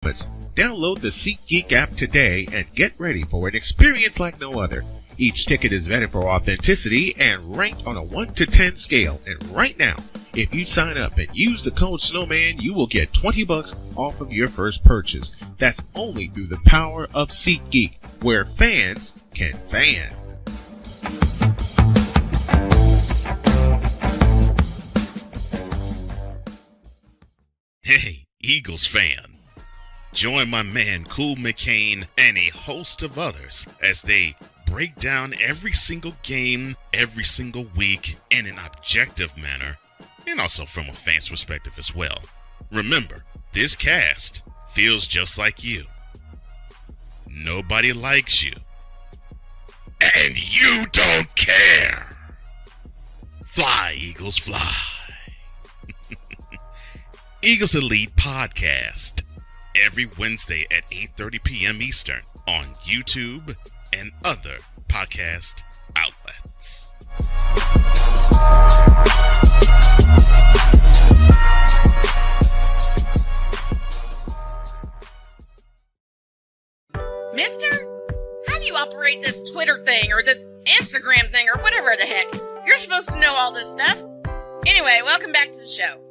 Download the SeatGeek app today and get ready for an experience like no other. Each ticket is vetted for authenticity and ranked on a 1 to 10 scale. And right now, if you sign up and use the code Snowman, you will get $20 off of your first purchase. That's only through the power of SeatGeek, where fans can fan. Hey, Eagles fan. Join my man Cool McCain and a host of others as they break down every single game, every single week in an objective manner, and also from a fan's perspective as well. Remember, this cast feels just like you. Nobody likes you. And you don't care. Fly, Eagles, fly. Eagles Elite Podcast. Every Wednesday at 8:30 p.m. Eastern on YouTube and other podcast outlets. Mister, how do you operate this Twitter thing or this Instagram thing or whatever the heck? You're supposed to know all this stuff. Anyway, welcome back to the show.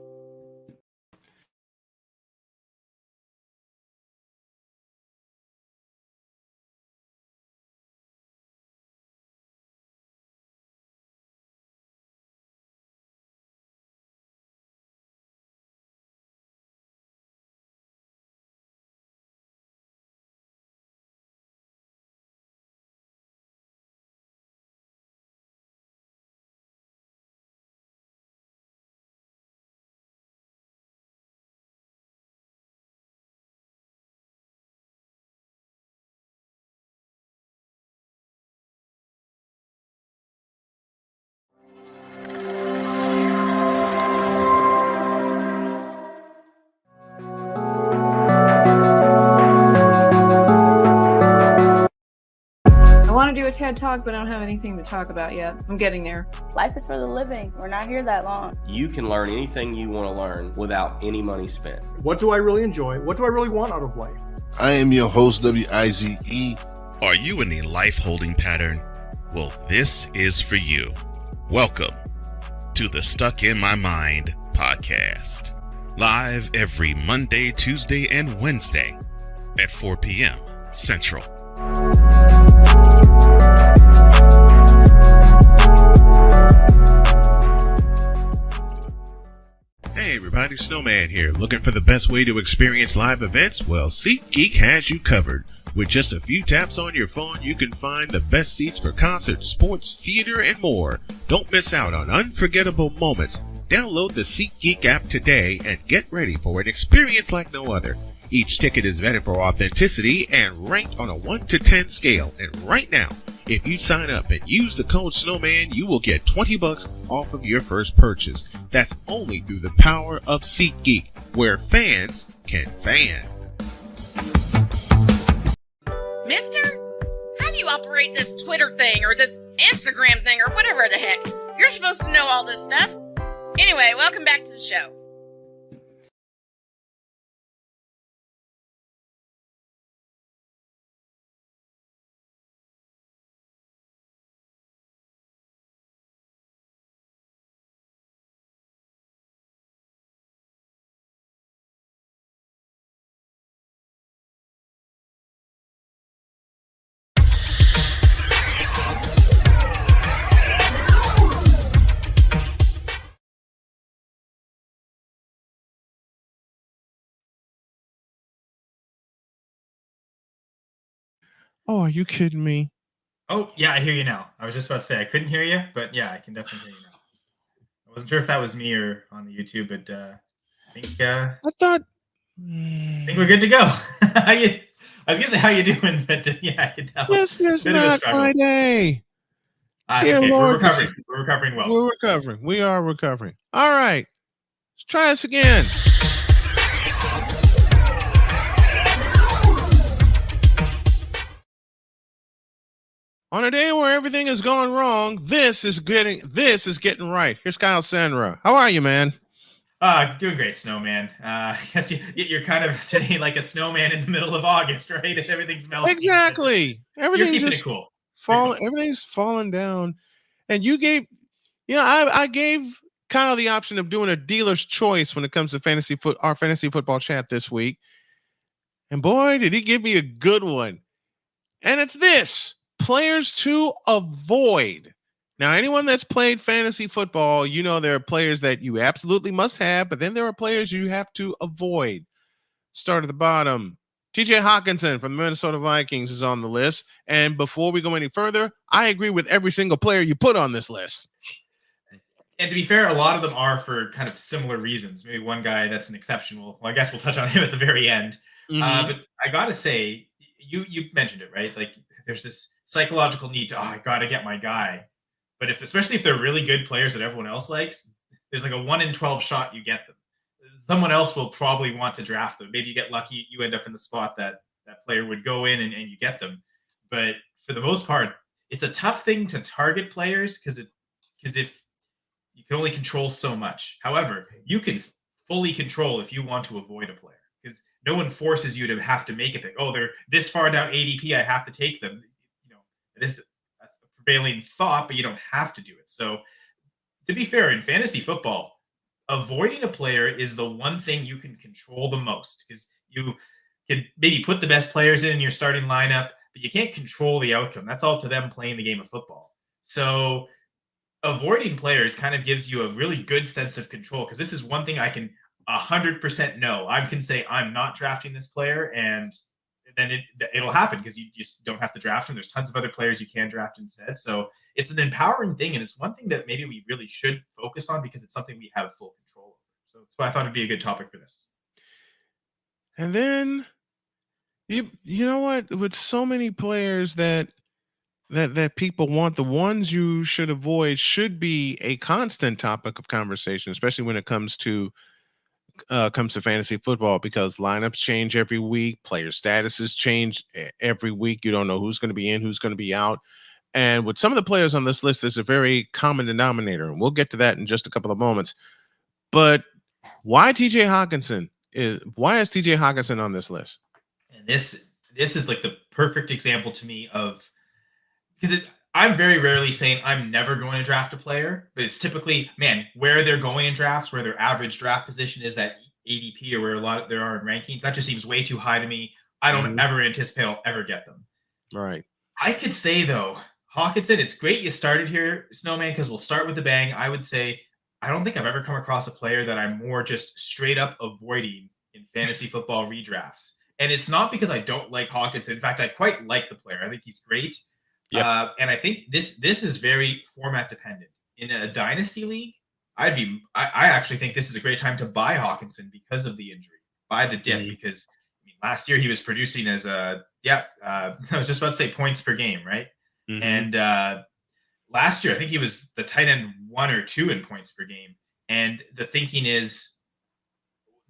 I want to do a TED Talk, but I don't have anything to talk about yet. I'm getting there. Life is for the living. We're not here that long. You can learn anything you want to learn without any money spent. What do I really enjoy? What do I really want out of life? I am your host, WIZE. Are you in a life holding pattern? Well, this is for you. Welcome to the Stuck in My Mind podcast. Live every Monday, Tuesday, and Wednesday at 4 p.m. Central. Hey everybody, Snowman here. Looking for the best way to experience live events? Well, SeatGeek has you covered. With just a few taps on your phone, you can find the best seats for concerts, sports, theater, and more. Don't miss out on unforgettable moments. Download the SeatGeek app today and get ready for an experience like no other. Each ticket is vetted for authenticity and ranked on a 1 to 10 scale. And right now, if you sign up and use the code Snowman, you will get $20 off of your first purchase. That's only through the power of SeatGeek, where fans can fan. Mister, how do you operate this Twitter thing or this Instagram thing or whatever the heck? You're supposed to know all this stuff. Anyway, welcome back to the show. Oh, are you kidding me? Oh, yeah, I hear you now. I was just about to say I couldn't hear you, but yeah, I can definitely hear you now. I wasn't sure if that was me or on the YouTube, but I think we're good to go. I was gonna say how you doing, but yeah, I can tell. This is not my day. Dear okay. Lord, we're recovering well. We're recovering. We are recovering. All right, let's try this again. On a day where everything is going wrong, this is getting right. Here's Kyle Senra. How are you, man? Doing great, Snowman. I guess you're kind of today like a snowman in the middle of August, right? And everything's melting. Exactly. You're Everything keeping just it cool. everything's falling down. And you gave, I gave Kyle the option of doing a dealer's choice when it comes to our fantasy football chat this week. And boy, did he give me a good one. And it's this: players to avoid. Now, anyone that's played fantasy football, there are players that you absolutely must have, but then there are players you have to avoid. Start at the bottom. TJ Hawkinson from the Minnesota Vikings is on the list. And before we go any further, I agree with every single player you put on this list. And to be fair, a lot of them are for kind of similar reasons. Maybe one guy that's an exception. Well, I guess we'll touch on him at the very end. But I got to say, you mentioned it, right? Like there's this psychological need to, I got to get my guy. But especially if they're really good players that everyone else likes, there's like a 1 in 12 shot you get them. Someone else will probably want to draft them. Maybe you get lucky, you end up in the spot that player would go in and you get them. But for the most part, it's a tough thing to target players because if you can only control so much. However, you can fully control if you want to avoid a player because no one forces you to have to make a pick. Oh, they're this far down ADP, I have to take them. It is a prevailing thought, but you don't have to do it. So to be fair, in fantasy football, avoiding a player is the one thing you can control the most because you can maybe put the best players in your starting lineup, but you can't control the outcome. That's all to them playing the game of football. So avoiding players kind of gives you a really good sense of control because this is one thing I can 100% know. I can say I'm not drafting this player, and then it'll happen because you just don't have to draft him. There's tons of other players you can draft instead. So it's an empowering thing, and it's one thing that maybe we really should focus on because it's something we have full control over. So that's why I thought it'd be a good topic for this. And then you know what? With so many players that people want, the ones you should avoid should be a constant topic of conversation, especially when it comes to fantasy football, because lineups change every week, player statuses change every week. You don't know who's going to be in, who's going to be out. And with some of the players on this list, there's a very common denominator, and we'll get to that in just a couple of moments. But why TJ Hawkinson? Why is TJ Hawkinson on this list? And this is like the perfect example to me of because I'm very rarely saying I'm never going to draft a player, but it's typically, where they're going in drafts, where their average draft position is that ADP or where a lot there are in rankings. That just seems way too high to me. I don't ever anticipate I'll ever get them. Right. I could say, though, Hawkinson, it's great you started here, Snowman, because we'll start with the bang. I would say I don't think I've ever come across a player that I'm more just straight up avoiding in fantasy football redrafts. And it's not because I don't like Hawkinson. In fact, I quite like the player. I think he's great. Yep. And I think this is very format dependent. In a dynasty league, I actually think this is a great time to buy Hawkinson because of the injury, buy the dip, because last year he was producing as I was just about to say points per game, right? And last year I think he was the tight end 1 or 2 in points per game. And the thinking is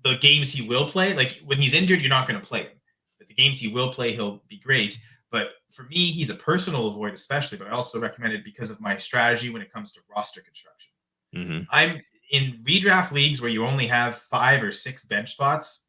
the games he will play, like when he's injured, you're not going to play him. But the games he will play, he'll be great. But for me, he's a personal avoid, especially, but I also recommend it because of my strategy when it comes to roster construction. I'm in redraft leagues where you only have 5 or 6 bench spots.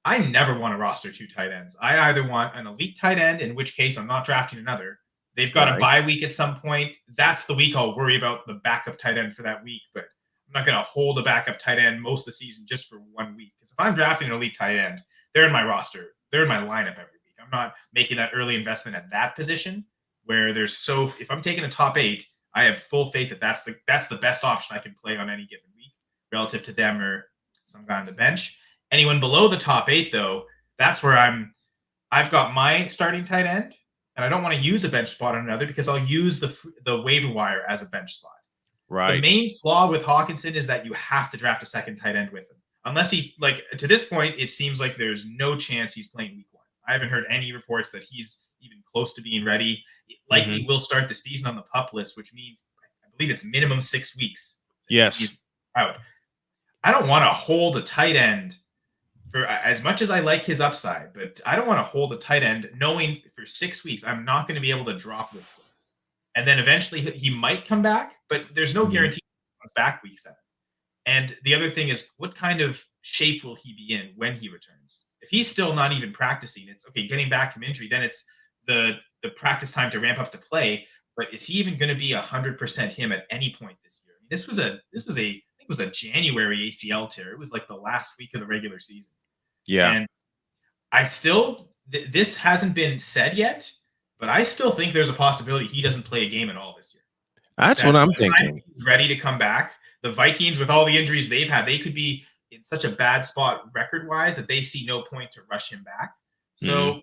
I never want to roster 2 tight ends. I either want an elite tight end, in which case I'm not drafting another. They've got a bye week at some point. That's the week I'll worry about the backup tight end for that week, but I'm not going to hold a backup tight end most of the season just for 1 week. Because if I'm drafting an elite tight end, they're in my roster. They're in my lineup every week. I'm not making that early investment at that position where if I'm taking a top 8, I have full faith that that's the best option I can play on any given week relative to them or some guy on the bench. Anyone below the top 8, though, that's where I've got my starting tight end, and I don't want to use a bench spot on another because I'll use the waiver wire as a bench spot. Right. The main flaw with Hawkinson is that you have to draft a second tight end with him. Unless to this point, it seems like there's no chance he's playing week 1. I haven't heard any reports that he's even close to being ready. Likely will start the season on the PUP list, which means I believe it's minimum 6 weeks. Yes. He's out. I don't want to hold a tight end for as much as I like his upside, but I don't want to hold a tight end knowing for 6 weeks I'm not going to be able to drop with him. And then eventually he might come back, but there's no guarantee he comes back week 7. And the other thing is, what kind of shape will he be in when he returns? If he's still not even practicing, it's okay. Getting back from injury, then it's the practice time to ramp up to play. But is he even going to be 100% him at any point this year? I mean, this was a I think it was a January ACL tear. It was like the last week of the regular season. Yeah. And I still this hasn't been said yet, but I still think there's a possibility he doesn't play a game at all this year. That's what I'm thinking. He's ready to come back. The Vikings, with all the injuries they've had, they could be in such a bad spot record-wise that they see no point to rush him back. So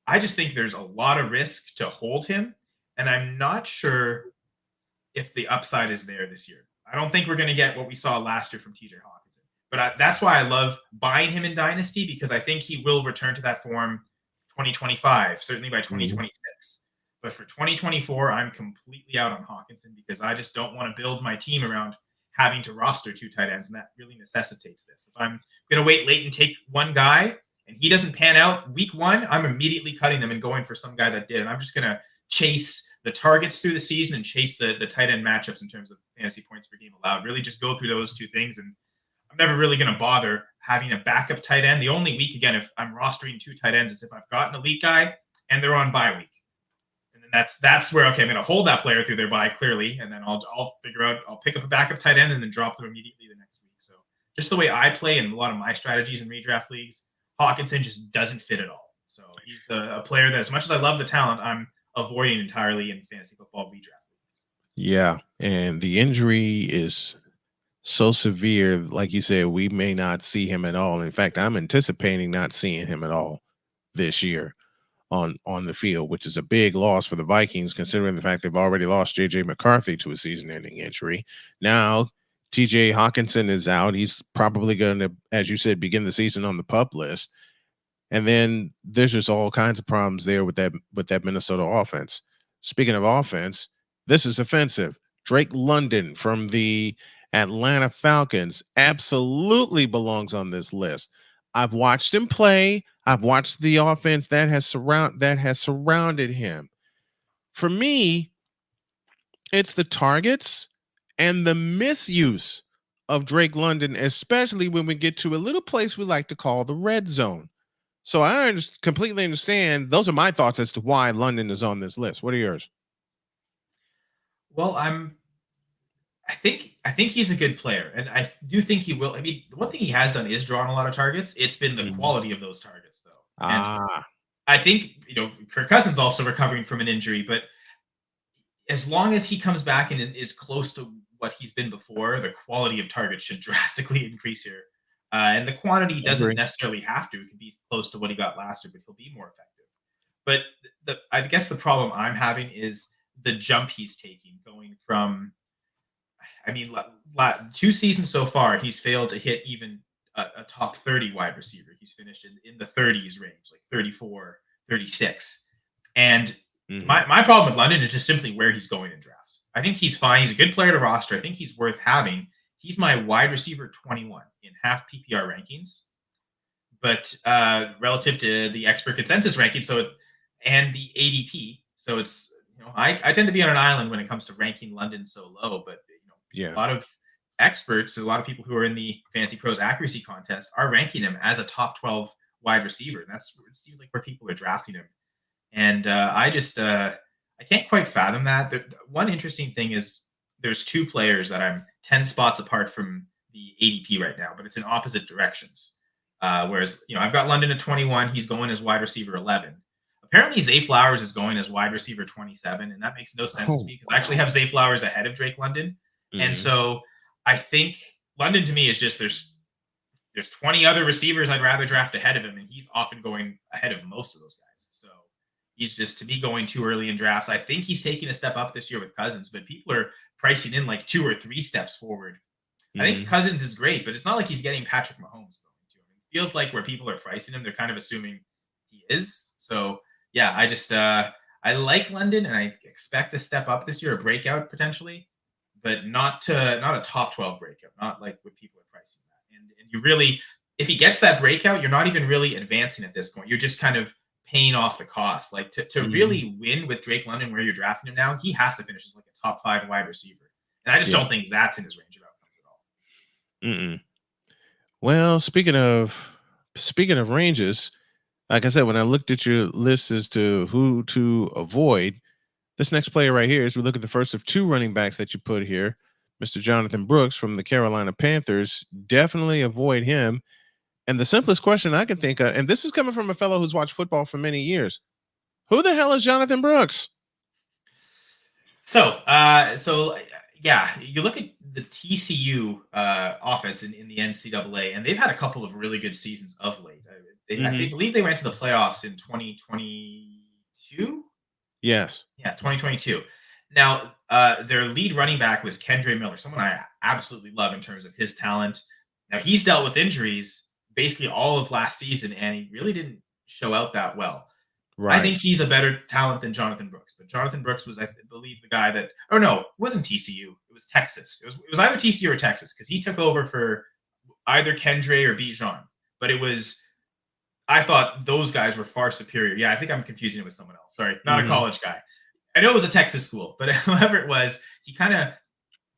I just think there's a lot of risk to hold him, and I'm not sure if the upside is there this year. I don't think we're going to get what we saw last year from TJ Hawkinson. But that's why I love buying him in Dynasty, because I think he will return to that form 2025, certainly by 2026. But for 2024, I'm completely out on Hawkinson because I just don't want to build my team around having to roster 2 tight ends, and that really necessitates this. If I'm going to wait late and take one guy and he doesn't pan out week 1, I'm immediately cutting them and going for some guy that did. And I'm just going to chase the targets through the season and chase the tight end matchups in terms of fantasy points per game allowed. Really just go through those 2 things, and I'm never really going to bother having a backup tight end. The only week, again, if I'm rostering 2 tight ends, is if I've got an elite guy and they're on bye week. And then that's where, okay, I'm going to hold that player through their bye clearly, and then I'll figure out, I'll pick up a backup tight end and then drop them immediately the next week. So just the way I play in a lot of my strategies in redraft leagues, Hawkinson just doesn't fit at all. So he's a player that, as much as I love the talent, I'm avoiding entirely in fantasy football redraft leagues. Yeah, and the injury is so severe, like you said, we may not see him at all. In fact, I'm anticipating not seeing him at all this year on the field, which is a big loss for the Vikings, considering the fact they've already lost J.J. McCarthy to a season-ending injury. Now, T.J. Hawkinson is out. He's probably going to, as you said, begin the season on the PUP list. And then there's just all kinds of problems there with that Minnesota offense. Speaking of offense, this is offensive. Drake London from the Atlanta Falcons absolutely belongs on this list. I've watched him play. I've watched the offense that has surrounded him. For me, it's the targets and the misuse of Drake London, especially when we get to a little place we like to call the red zone. So I completely understand. Those are my thoughts as to why London is on this list. What are yours? Well, I think he's a good player, and I do think he will. I mean, the one thing he has done is drawn a lot of targets. It's been the quality of those targets, though. And I think, Kirk Cousins also recovering from an injury, but as long as he comes back and is close to what he's been before, the quality of targets should drastically increase here. And the quantity doesn't necessarily have to. It can be close to what he got last year, but he'll be more effective. But I guess the problem I'm having is the jump he's taking, going from, 2 seasons so far, he's failed to hit even a top 30 wide receiver. He's finished in the 30s range, like 34, 36. And my problem with London is just simply where he's going in drafts. I think he's fine. He's a good player to roster. I think he's worth having. He's my wide receiver 21 in half PPR rankings, but relative to the expert consensus ranking, and the ADP. So it's, I tend to be on an island when it comes to ranking London so low, but a lot of experts, a lot of people who are in the Fantasy Pros accuracy contest are ranking him as a top 12 wide receiver. And it seems like where people are drafting him. And I can't quite fathom that. One interesting thing is there's 2 players that I'm 10 spots apart from the ADP right now, but it's in opposite directions. Whereas, I've got London at 21. He's going as wide receiver 11. Apparently, Zay Flowers is going as wide receiver 27, and that makes no sense to me because I actually have Zay Flowers ahead of Drake London. And so I think London to me is just there's 20 other receivers I'd rather draft ahead of him, and he's often going ahead of most of those guys. So he's just, to me, going too early in drafts. I think he's taking a step up this year with Cousins, but people are pricing in like 2 or 3 steps forward. I think Cousins is great, but it's not like he's getting Patrick Mahomes going to him. It feels like where people are pricing him, they're kind of assuming he is. So yeah, I just I like London, and I expect a step up this year, a breakout potentially, but not a top 12 breakout, not like what people are pricing that. And you really, if he gets that breakout, you're not even really advancing at this point. You're just kind of paying off the cost. Like to really win with Drake London where you're drafting him now, he has to finish as like a top 5 wide receiver. And I just don't think that's in his range of outcomes at all. Mm-mm. Well, speaking of ranges, like I said, when I looked at your list as to who to avoid, this next player right here, as we look at the first of two running backs that you put here, Mr. Jonathan Brooks from the Carolina Panthers, definitely avoid him. And the simplest question I can think of, and this is coming from a fellow who's watched football for many years, who the hell is Jonathan Brooks? So yeah, you look at the TCU offense in the NCAA, and they've had a couple of really good seasons of late. I believe they went to the playoffs in 2022. Yes. Yeah, 2022. Now, their lead running back was Kendre Miller, someone I absolutely love in terms of his talent. Now, he's dealt with injuries basically all of last season, and he really didn't show out that well. Right. I think he's a better talent than Jonathan Brooks, but Jonathan Brooks was, I believe, the guy that, or no, it wasn't TCU. It was Texas. It was either TCU or Texas because he took over for either Kendre or Bijan. But I thought those guys were far superior. Yeah, I think I'm confusing it with someone else. Sorry, not a college guy. I know it was a Texas school, but whoever it was, he kind of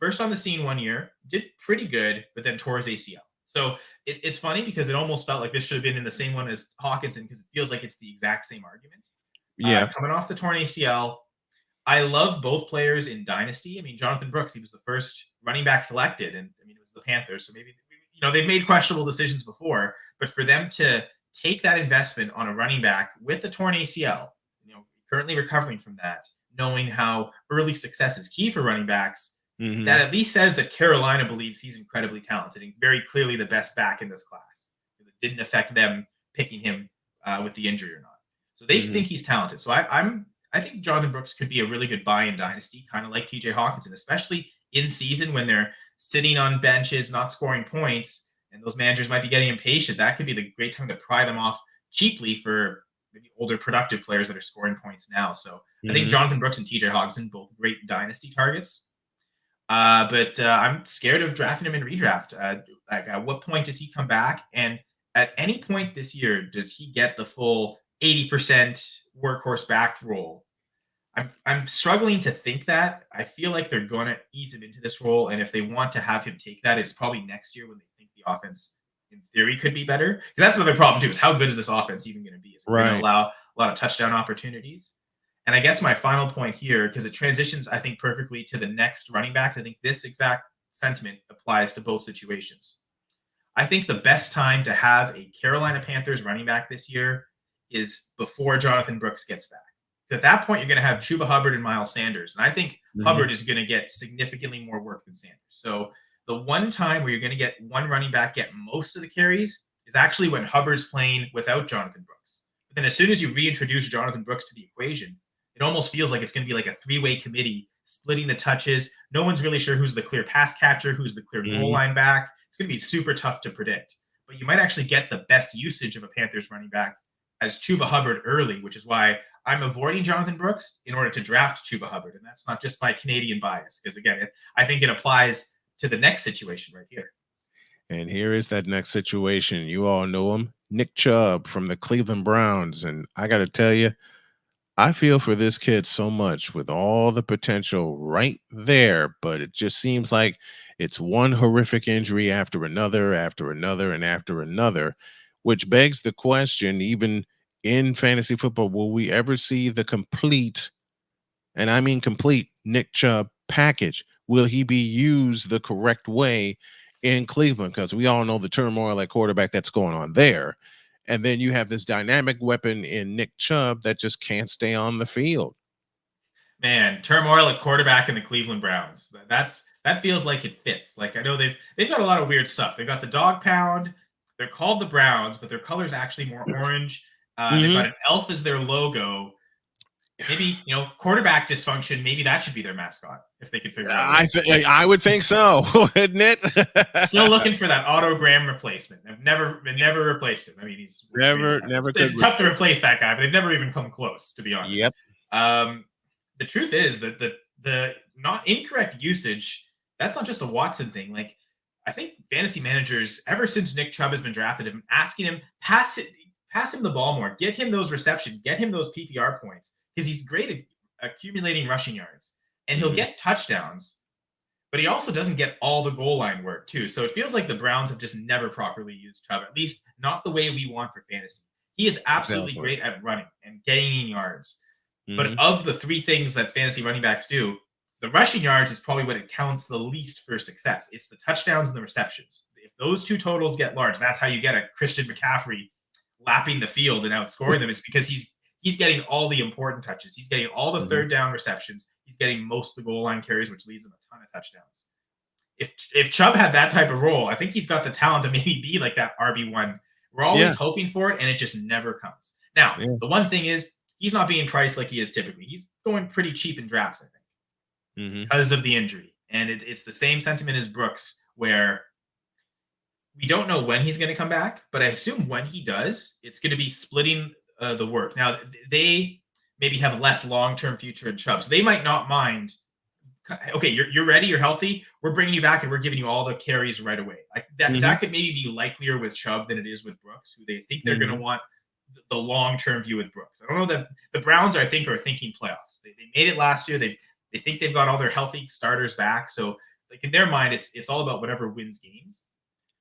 burst on the scene one year, did pretty good, but then tore his ACL. So it's funny because it almost felt like this should have been in the same one as Hawkinson because it feels like it's the exact same argument. Yeah. Coming off the torn ACL, I love both players in Dynasty. I mean, Jonathan Brooks, he was the first running back selected, and I mean, it was the Panthers, so maybe they've made questionable decisions before, but for them to take that investment on a running back with a torn ACL, currently recovering from that, knowing how early success is key for running backs, that at least says that Carolina believes he's incredibly talented and very clearly the best back in this class. It didn't affect them picking him with the injury or not. So they think he's talented. So I think Jonathan Brooks could be a really good buy in Dynasty, kind of like TJ Hawkinson, especially in season when they're sitting on benches, not scoring points, and those managers might be getting impatient. That could be the great time to pry them off cheaply for maybe older productive players that are scoring points now. So I think Jonathan Brooks and TJ Hawkinson, both great Dynasty targets. But I'm scared of drafting him in redraft. At what point does he come back? And at any point this year, does he get the full 80% workhorse back role? I'm struggling to think that. I feel like they're going to ease him into this role. And if they want to have him take that, it's probably next year when they think the offense, in theory, could be better. Because that's another problem, too, is how good is this offense even going to be? Is it going to allow a lot of touchdown opportunities? And I guess my final point here, because it transitions, I think, perfectly to the next running backs. I think this exact sentiment applies to both situations. I think the best time to have a Carolina Panthers running back this year is before Jonathan Brooks gets back. At that point, you're going to have Chuba Hubbard and Miles Sanders. And I think Hubbard is going to get significantly more work than Sanders. So the one time where you're going to get one running back get most of the carries is actually when Hubbard's playing without Jonathan Brooks. But then as soon as you reintroduce Jonathan Brooks to the equation, it almost feels like it's going to be like a three-way committee splitting the touches. No one's really sure who's the clear pass catcher, who's the clear goal line back. It's going to be super tough to predict. But you might actually get the best usage of a Panthers running back as Chuba Hubbard early, which is why I'm avoiding Jonathan Brooks in order to draft Chuba Hubbard. And that's not just my Canadian bias, because, again, I think it applies to the next situation right here. And here is that next situation. You all know him, Nick Chubb from the Cleveland Browns. And I got to tell you, I feel for this kid so much with all the potential right there, but it just seems like it's one horrific injury after another, and after another, which begs the question, even in fantasy football, will we ever see the complete, and I mean complete, Nick Chubb package? Will he be used the correct way in Cleveland? Because we all know the turmoil at quarterback that's going on there. And then you have this dynamic weapon in Nick Chubb that just can't stay on the field. Man, turmoil at quarterback in the Cleveland Browns. That feels like it fits. Like, I know they've got a lot of weird stuff. They've got the dog pound. They're called the Browns, but their color's actually more orange. They've got an elf as their logo. Maybe, quarterback dysfunction, maybe that should be their mascot if they could figure it out. I would think so, wouldn't it? Still looking for that autogram replacement. I've never replaced him. I mean, he's never. It's tough to replace that guy, but they've never even come close, to be honest. Yep. The truth is that the not incorrect usage, that's not just a Watson thing. Like, I think fantasy managers, ever since Nick Chubb has been drafted, have been asking him, pass him the ball more, get him those receptions, get him those PPR points, because he's great at accumulating rushing yards, and he'll get touchdowns. but he also doesn't get all the goal line work too. So it feels like the Browns have just never properly used Chubb, at least not the way we want for fantasy. He is absolutely great at running and gaining yards. But of the three things that fantasy running backs do, the rushing yards is probably what it counts the least for success. It's the touchdowns and the receptions. If those two totals get large, that's how you get a Christian McCaffrey lapping the field and outscoring them, is because he's getting all the important touches. He's getting all the third down receptions. He's getting most of the goal line carries, which leads him a ton of touchdowns. If Chubb had that type of role, I think he's got the talent to maybe be like that RB1. We're always hoping for it, and it just never comes. Now, the one thing is, he's not being priced like he is typically. He's going pretty cheap in drafts, I think, because of the injury. And it's the same sentiment as Brooks, where we don't know when he's going to come back, but I assume when he does, it's going to be splitting the work. Now, they maybe have less long-term future in Chubb, so they might not mind. Okay, you're ready, you're healthy, we're bringing you back, and we're giving you all the carries right away. Like that could maybe be likelier with Chubb than it is with Brooks, who they think they're going to want the long-term view with Brooks. I don't know that the Browns, I think, are thinking playoffs. They made it last year. They think they've got all their healthy starters back. So, like, in their mind, it's all about whatever wins games.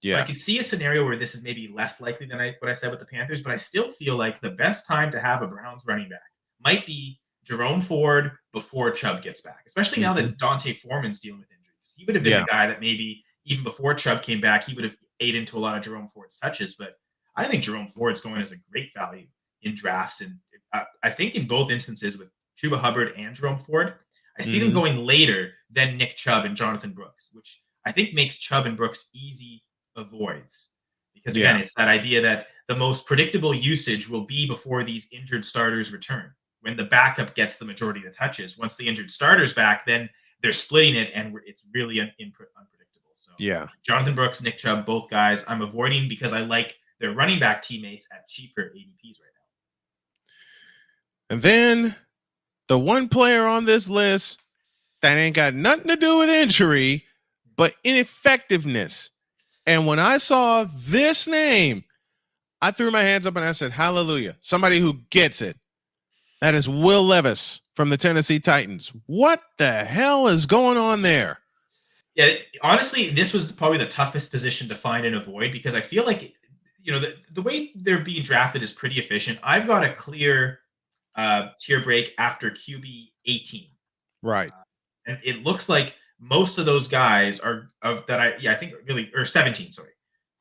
Yeah. So I could see a scenario where this is maybe less likely than what I said with the Panthers, but I still feel like the best time to have a Browns running back might be Jerome Ford before Chubb gets back, especially now that Dante Foreman's dealing with injuries. He would have been the guy that maybe even before Chubb came back, he would have ate into a lot of Jerome Ford's touches, but I think Jerome Ford's going as a great value in drafts. And I think in both instances with Chuba Hubbard and Jerome Ford, I see them going later than Nick Chubb and Jonathan Brooks, which I think makes Chubb and Brooks easy avoids. Because again, it's that idea that the most predictable usage will be before these injured starters return, when the backup gets the majority of the touches. Once the injured starter's back, then they're splitting it, and it's really unpredictable. So Jonathan Brooks, Nick Chubb, both guys I'm avoiding because I like their running back teammates at cheaper ADPs right now. And then the one player on this list that ain't got nothing to do with injury, but ineffectiveness. And when I saw this name, I threw my hands up and I said, hallelujah, somebody who gets it. That is Will Levis from the Tennessee Titans. What the hell is going on there? Yeah, honestly, this was probably the toughest position to find and avoid, because I feel like, the way they're being drafted is pretty efficient. I've got a clear tier break after QB 18. Right. And it looks like most of those guys are I think really, or 17, sorry.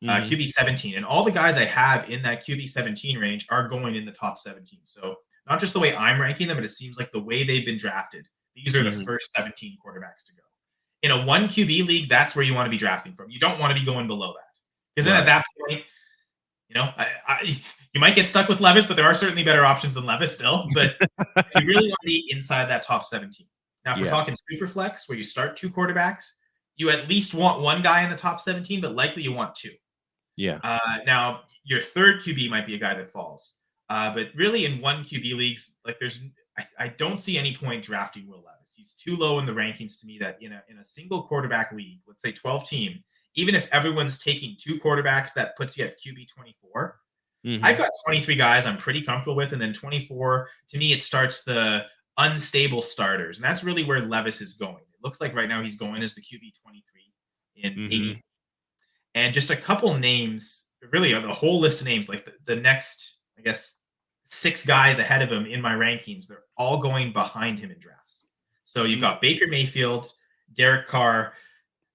QB 17. And all the guys I have in that QB 17 range are going in the top 17. So not just the way I'm ranking them, but it seems like the way they've been drafted, these are the first 17 quarterbacks to go. In a 1 QB league, that's where you want to be drafting from. You don't want to be going below that. Because then at that point, you might get stuck with Levis, but there are certainly better options than Levis still. But you really want to be inside that top 17. Now, if we're talking super flex, where you start 2 quarterbacks, you at least want 1 guy in the top 17, but likely you want 2. Yeah. Now, your third QB might be a guy that falls. But really, in 1 QB leagues, like I don't see any point drafting Will Levis. He's too low in the rankings to me that in a single quarterback league, let's say 12 team, even if everyone's taking 2 quarterbacks, that puts you at QB 24. I've got 23 guys I'm pretty comfortable with, and then 24, to me, it starts the unstable starters, and that's really where Levis is going. It looks like right now he's going as the QB 23 in 80. And just a couple names, really the whole list of names, like the next, I guess, 6 guys ahead of him in my rankings, they're all going behind him in drafts. So you've got Baker Mayfield, Derek Carr.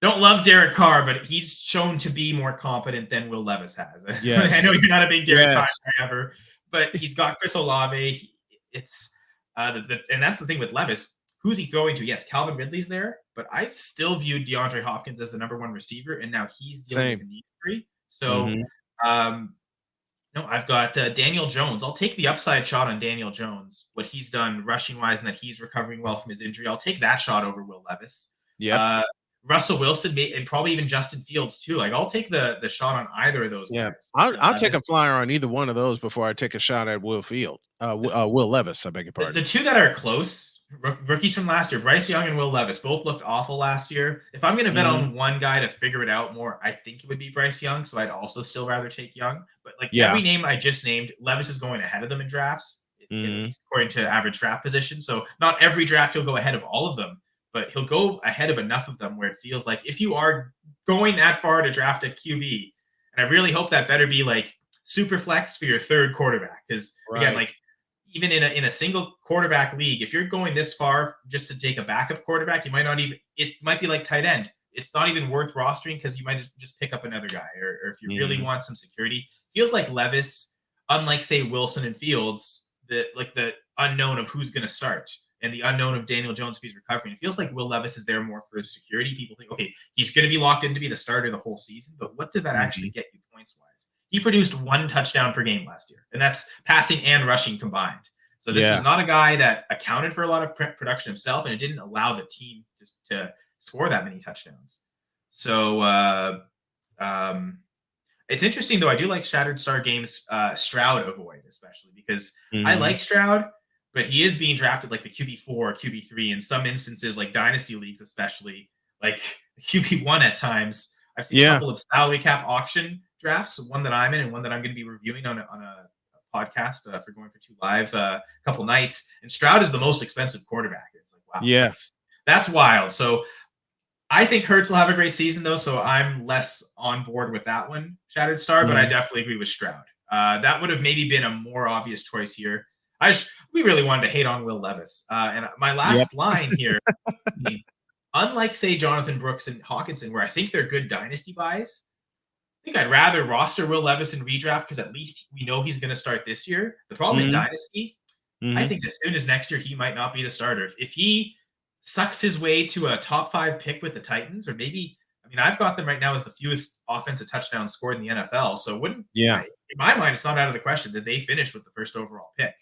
Don't love Derek Carr, but he's shown to be more competent than Will Levis has. Yes. I know you're not a big Derek Carr ever, but he's got Chris Olave. It's and that's the thing with Levis. Who's he throwing to? Yes, Calvin Ridley's there, but I still viewed DeAndre Hopkins as the number 1 receiver, and now he's dealing with an injury. So, I've got Daniel Jones. I'll take the upside shot on Daniel Jones, what he's done rushing wise, and that he's recovering well from his injury. I'll take that shot over Will Levis. Yeah. Russell Wilson and probably even Justin Fields too. Like, I'll take the shot on either of those guys. I'll take a flyer on either one of those before I take a shot at Will Levis. I beg your pardon. The 2 that are close, rookies from last year, Bryce Young and Will Levis, both looked awful last year. If I'm going to bet on one guy to figure it out more, I think it would be Bryce Young. So I'd also still rather take Young. But every name I just named, Levis is going ahead of them in drafts, at least according to average draft position. So not every draft you'll go ahead of all of them. but he'll go ahead of enough of them where it feels like if you are going that far to draft a QB, and I really hope that better be like super flex for your third quarterback. Because again, like even in a single quarterback league, if you're going this far just to take a backup quarterback, you might not even, it might be like tight end. It's not even worth rostering because you might just pick up another guy. Or if you really want some security, feels like Levis, unlike say Wilson and Fields, the unknown of who's going to start and the unknown of Daniel Jones if he's recovering. It feels like Will Levis is there more for security. People think, okay, he's going to be locked in to be the starter the whole season, but what does that actually get you points wise? He produced 1 touchdown per game last year, and that's passing and rushing combined. So this was not a guy that accounted for a lot of production himself, and it didn't allow the team to score that many touchdowns. So it's interesting, though. I do like Shattered Star Games Stroud avoid, especially because I like Stroud, but he is being drafted like the QB4, QB3 in some instances, like Dynasty leagues, especially like QB1 at times. I've seen a couple of salary cap auction drafts, one that I'm in and one that I'm going to be reviewing on a podcast for Going for Two Live a couple nights. And Stroud is the most expensive quarterback. It's like, wow. Yes. That's wild. So I think Hurts will have a great season, though, so I'm less on board with that one, Shattered Star, but I definitely agree with Stroud. That would have maybe been a more obvious choice here. We really wanted to hate on Will Levis. And my last line here, unlike, say, Jonathan Brooks and Hawkinson, where I think they're good dynasty buys, I think I'd rather roster Will Levis in redraft because at least we know he's going to start this year. The problem in dynasty, I think as soon as next year, he might not be the starter. If he sucks his way to a top 5 pick with the Titans, or maybe, I mean, I've got them right now as the fewest offensive touchdowns scored in the NFL. So in my mind, it's not out of the question that they finish with the first overall pick.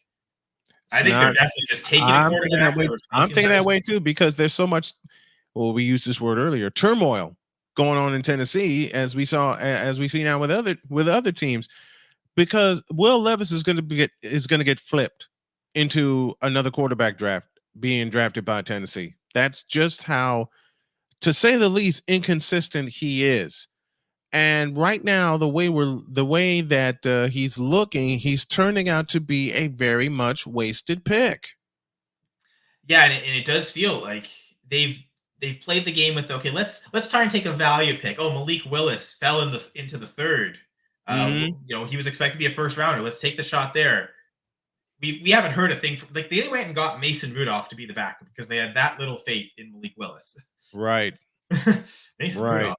I think they're definitely just taking it. I'm thinking that way too, because there's so much, well, we used this word earlier, turmoil going on in Tennessee, as we see now with other teams, because Will Levis is going to get flipped into another quarterback draft, being drafted by Tennessee. That's just how, to say the least, inconsistent he is. And right now, the way that he's looking, he's turning out to be a very much wasted pick. Yeah, and it does feel like they've played the game with, okay, let's try and take a value pick. Oh, Malik Willis fell into the third. He was expected to be a first rounder. Let's take the shot there. We haven't heard a thing like they went and got Mason Rudolph to be the backup because they had that little faith in Malik Willis. Right. Rudolph.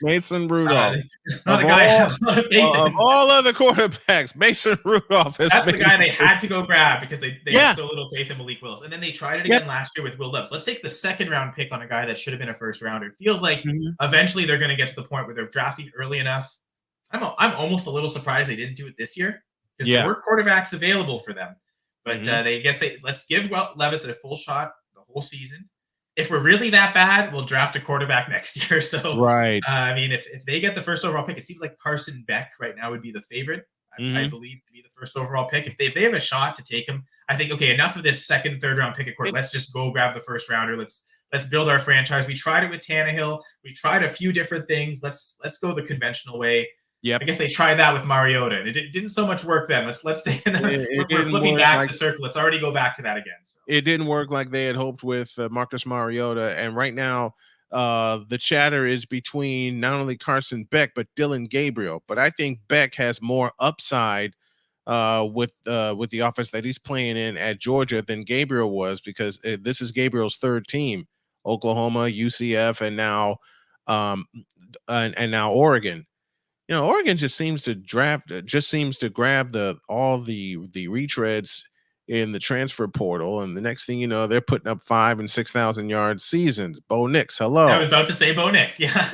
Mason Rudolph. Not a guy I have a lot of faith in. Of all other quarterbacks, Mason Rudolph that's the guy they had to go grab because they had so little faith in Malik Willis. And then they tried it again last year with Will Levis. Let's take the second round pick on a guy that should have been a first rounder. It feels like eventually they're going to get to the point where they're drafting early enough. I'm almost a little surprised they didn't do it this year because there were quarterbacks available for them. But let's give Levis a full shot the whole season. If we're really that bad, we'll draft a quarterback next year. So, I mean, if they get the first overall pick, it seems like Carson Beck right now would be the favorite, I believe, to be the first overall pick. If they have a shot to take him, I think, okay, enough of this second, third round pick at quarterback. Let's just go grab the first rounder. Let's build our franchise. We tried it with Tannehill. We tried a few different things. Let's go the conventional way. I guess they tried that with Mariota, and it didn't so much work then. Let's take we're flipping back the circle. Let's already go back to that again. So. It didn't work like they had hoped with Marcus Mariota, and right now the chatter is between not only Carson Beck but Dylan Gabriel. But I think Beck has more upside with the offense that he's playing in at Georgia than Gabriel was, because this is Gabriel's third team: Oklahoma, UCF, and now Oregon. You know, Oregon just seems to grab all the retreads in the transfer portal, and the next thing you know, they're putting up 5,000 and 6,000 yard seasons. Bo Nix, hello. I was about to say Bo Nix, yeah.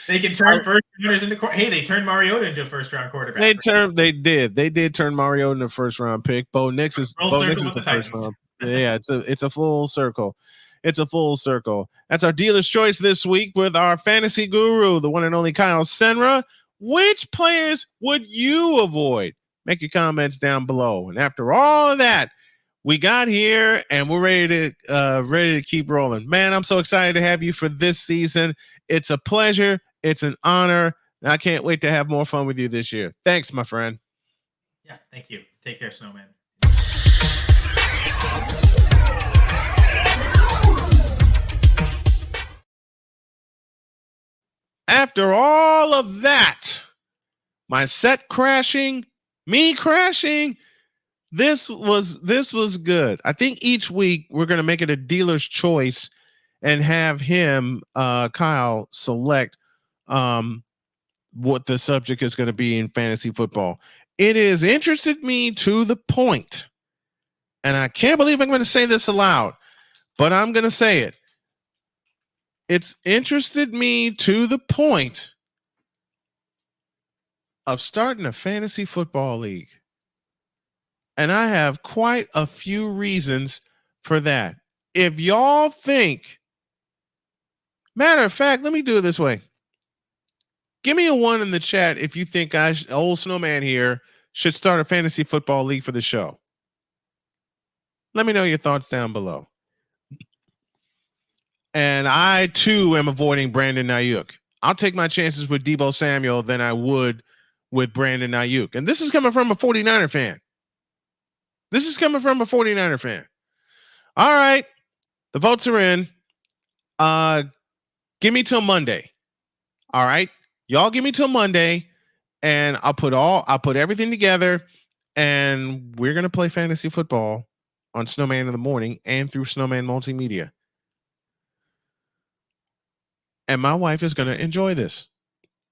They can turn first rounders into. Hey, they turned Mariota into a first round quarterback. They did turn Mariota into a first round pick. Bo Nix is the first round. Yeah, it's a full circle. It's a full circle. That's our dealer's choice this week with our fantasy guru, the one and only Kyle Senra. Which players would you avoid? Make your comments down below. And after all of that, we got here and we're ready to keep rolling. Man, I'm so excited to have you for this season. It's a pleasure. It's an honor. And I can't wait to have more fun with you this year. Thanks, my friend. Yeah, thank you. Take care, Snowman. after all of that, my set crashing, me crashing, this was good. I think each week we're going to make it a dealer's choice and have him, Kyle, select what the subject is going to be in fantasy football. It has interested me to the point, and I can't believe I'm going to say this aloud, but I'm going to say it. It's interested me to the point of starting a fantasy football league. And I have quite a few reasons for that. If y'all think, matter of fact, let me do it this way. Give me a 1 in the chat if you think old snowman here should start a fantasy football league for the show. Let me know your thoughts down below. And I too am avoiding Brandon Ayuk. I'll take my chances with Deebo Samuel than I would with Brandon Ayuk. And this is coming from a 49er fan. All right. The votes are in. Give me till Monday. All right. Y'all give me till Monday, and I'll put everything together, and we're gonna play fantasy football on Snowman in the Morning and through Snowman Multimedia. And my wife is gonna enjoy this.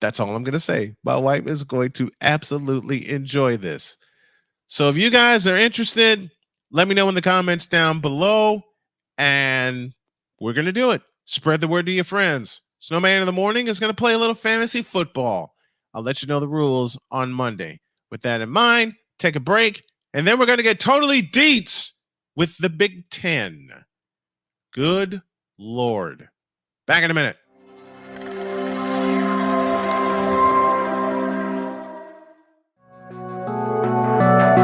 That's all I'm gonna say. My wife is going to absolutely enjoy this. So if you guys are interested, let me know in the comments down below, and we're gonna do it. Spread the word to your friends. Snowman in the Morning is going to play a little fantasy football. I'll let you know the rules on Monday. With that in mind, take a break, and then we're going to get totally deets with the Big Ten. Good Lord. Back in a minute.